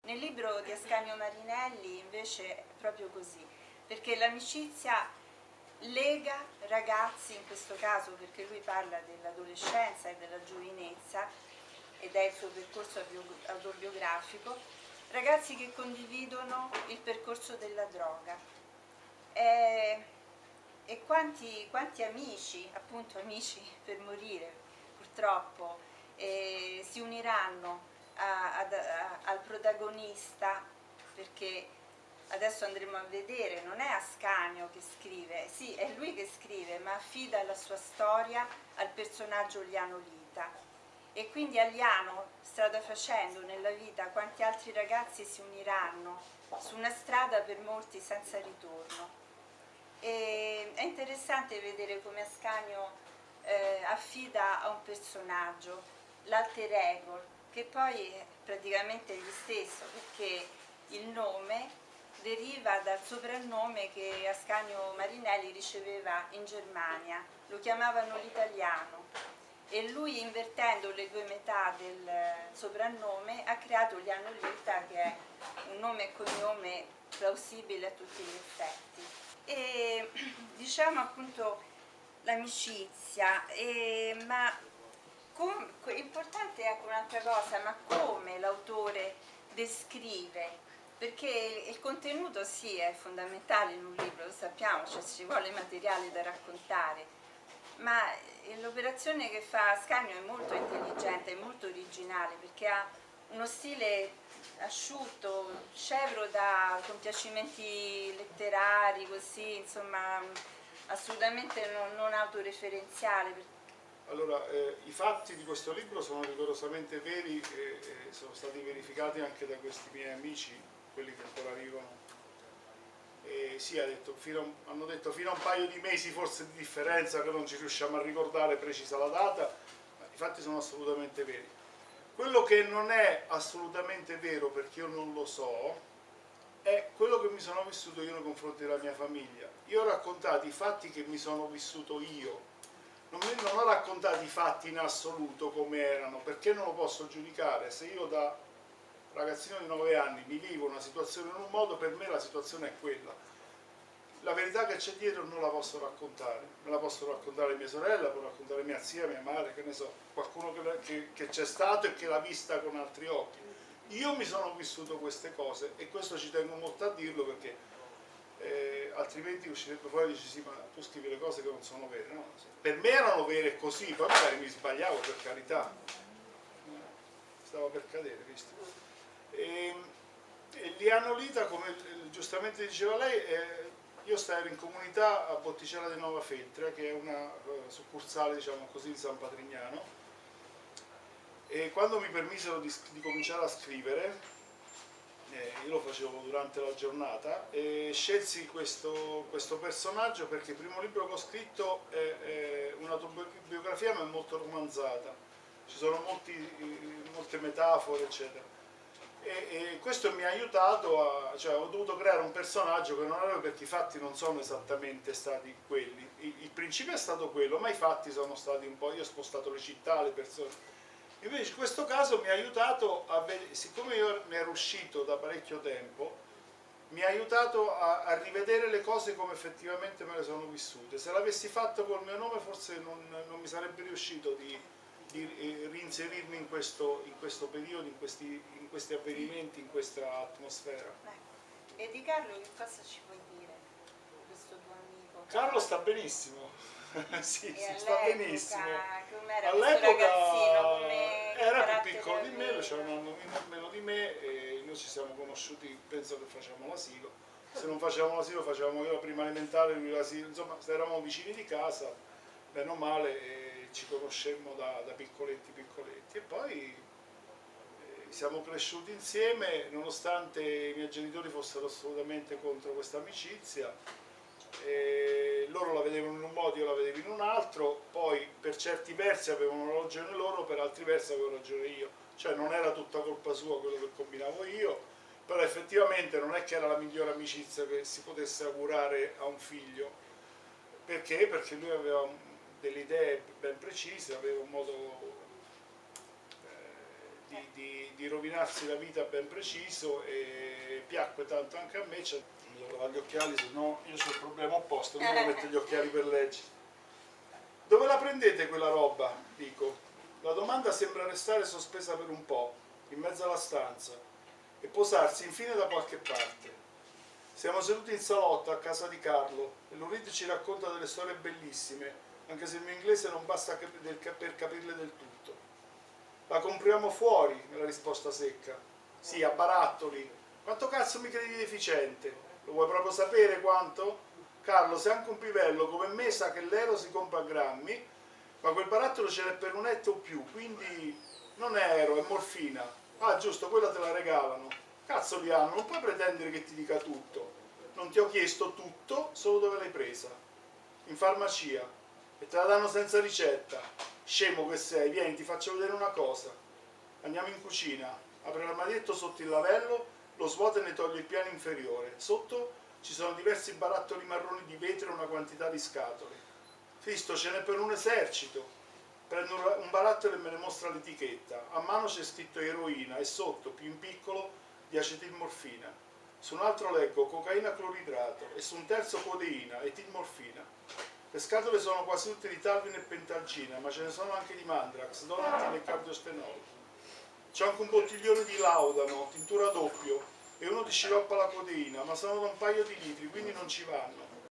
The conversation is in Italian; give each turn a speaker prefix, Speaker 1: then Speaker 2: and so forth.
Speaker 1: Nel libro di Ascanio Marinelli invece è proprio così, perché l'amicizia lega ragazzi, in questo caso perché lui parla dell'adolescenza e della giovinezza ed è il suo percorso autobiografico, ragazzi che condividono il percorso della droga. E quanti amici, appunto amici per morire, purtroppo, si uniranno al protagonista, perché adesso andremo a vedere, non è Ascanio che scrive, sì, è lui che scrive, ma affida la sua storia al personaggio Liano Lita. E quindi a Liano, strada facendo nella vita, quanti altri ragazzi si uniranno su una strada per molti senza ritorno. E è interessante vedere come Ascanio affida a un personaggio l'alter ego, che poi è praticamente gli stesso, perché il nome deriva dal soprannome che Ascanio Marinelli riceveva in Germania, lo chiamavano l'italiano, e lui, invertendo le due metà del soprannome, ha creato Liano Lita, che è un nome e cognome plausibile a tutti gli effetti. E diciamo appunto l'amicizia, ma importante è anche un'altra cosa, ma come l'autore descrive, perché il contenuto sì è fondamentale in un libro, lo sappiamo, cioè ci vuole materiale da raccontare, ma l'operazione che fa Ascanio è molto intelligente, è molto originale, perché ha uno stile asciutto, scevro da compiacimenti letterari, così, insomma, assolutamente non autoreferenziale.
Speaker 2: Allora, i fatti di questo libro sono rigorosamente veri e sono stati verificati anche da questi miei amici, quelli che ancora vivono. E sì, hanno detto fino a un paio di mesi forse di differenza, che non ci riusciamo a ricordare precisa la data, ma i fatti sono assolutamente veri. Quello che non è assolutamente vero, perché io non lo so, è quello che mi sono vissuto io nei confronti della mia famiglia. Io ho raccontato i fatti che mi sono vissuto io, non ho raccontato i fatti in assoluto come erano, perché non lo posso giudicare. Se io da ragazzino di 9 anni mi vivo una situazione in un modo, per me la situazione è quella. La verità che c'è dietro non la posso raccontare, me la possono raccontare mia sorella, può raccontare mia zia, mia madre, che ne so, qualcuno che c'è stato e che l'ha vista con altri occhi. Io mi sono vissuto queste cose e questo ci tengo molto a dirlo, perché altrimenti uscirebbe fuori e dici sì, ma tu scrivi le cose che non sono vere, no? Per me erano vere così, poi magari mi sbagliavo, per carità, stavo per cadere, visto. E Liano Lita, come giustamente diceva lei, io stavo in comunità a Botticella di Nova Feltria, che è una succursale, diciamo così, di San Patrignano, e quando mi permisero di cominciare a scrivere, io lo facevo durante la giornata, e scelsi questo personaggio perché il primo libro che ho scritto è un'autobiografia, ma è molto romanzata, ci sono molte metafore, eccetera. E questo mi ha aiutato cioè ho dovuto creare un personaggio che non avevo, perché i fatti non sono esattamente stati quelli. Il principio è stato quello, ma i fatti sono stati un po', io ho spostato le città, le persone. Invece in questo caso mi ha aiutato a vedere, siccome io ne ero uscito da parecchio tempo, mi ha aiutato a rivedere le cose come effettivamente me le sono vissute. Se l'avessi fatto col mio nome forse non mi sarebbe riuscito di reinserirmi in questo periodo, in questi avvenimenti, in questa atmosfera.
Speaker 1: E di Carlo che cosa ci puoi dire, questo tuo amico?
Speaker 2: Carlo sta benissimo, sì, sta benissimo.
Speaker 1: All'epoca
Speaker 2: era più piccolo di me, c'era un anno meno di me, e noi ci siamo conosciuti, penso che facciamo l'asilo. Se non facevamo l'asilo, facevamo io la prima elementare, lui l'asilo, insomma eravamo vicini di casa, bene o male, e ci conoscemmo da piccoletti. E poi siamo cresciuti insieme, nonostante i miei genitori fossero assolutamente contro questa amicizia. Loro la vedevano in un modo, io la vedevo in un altro, poi per certi versi avevano ragione loro, per altri versi avevo ragione io, cioè non era tutta colpa sua quello che combinavo io, però effettivamente non è che era la migliore amicizia che si potesse augurare a un figlio. Perché? Perché lui aveva delle idee ben precise, aveva un modo di rovinarsi la vita ben preciso, e piacque tanto anche a me. Cioè, mi devo lavare gli occhiali, se no io ho il problema opposto, non devo mettere gli occhiali per leggere. Dove la prendete quella roba? Dico. La domanda sembra restare sospesa per un po', in mezzo alla stanza, e posarsi infine da qualche parte. Siamo seduti in salotto a casa di Carlo e Lurid ci racconta delle storie bellissime, anche se il mio inglese non basta per capirle del tutto. La compriamo fuori, è la risposta secca. Sì, a barattoli. Quanto cazzo mi credi deficiente? Lo vuoi proprio sapere quanto? Carlo, sei anche un pivello come me, sa che l'euro si compra a grammi, ma quel barattolo ce n'è per un etto o più, quindi non è euro, è morfina. Ah, giusto, quella te la regalano. Cazzo Liano, non puoi pretendere che ti dica tutto. Non ti ho chiesto tutto, solo dove l'hai presa. In farmacia. E te la danno senza ricetta. Scemo che sei, vieni, ti faccio vedere una cosa. Andiamo in cucina. Apre l'armadietto sotto il lavello, lo svuota e ne toglie il piano inferiore. Sotto ci sono diversi barattoli marroni di vetro e una quantità di scatole. Cristo, ce n'è per un esercito. Prendo un barattolo e me ne mostra l'etichetta. A mano c'è scritto eroina e sotto, più in piccolo, diacetilmorfina. Su un altro leggo cocaina cloridrato e su un terzo codeina, etilmorfina. Le scatole sono quasi tutte di Talvin e Pentalgina, ma ce ne sono anche di Mandrax, Donatin e Cardiostenol. C'è anche un bottiglione di Laudano, tintura doppio, e uno di sciroppo alla codeina, ma sono da un paio di litri, quindi non ci vanno.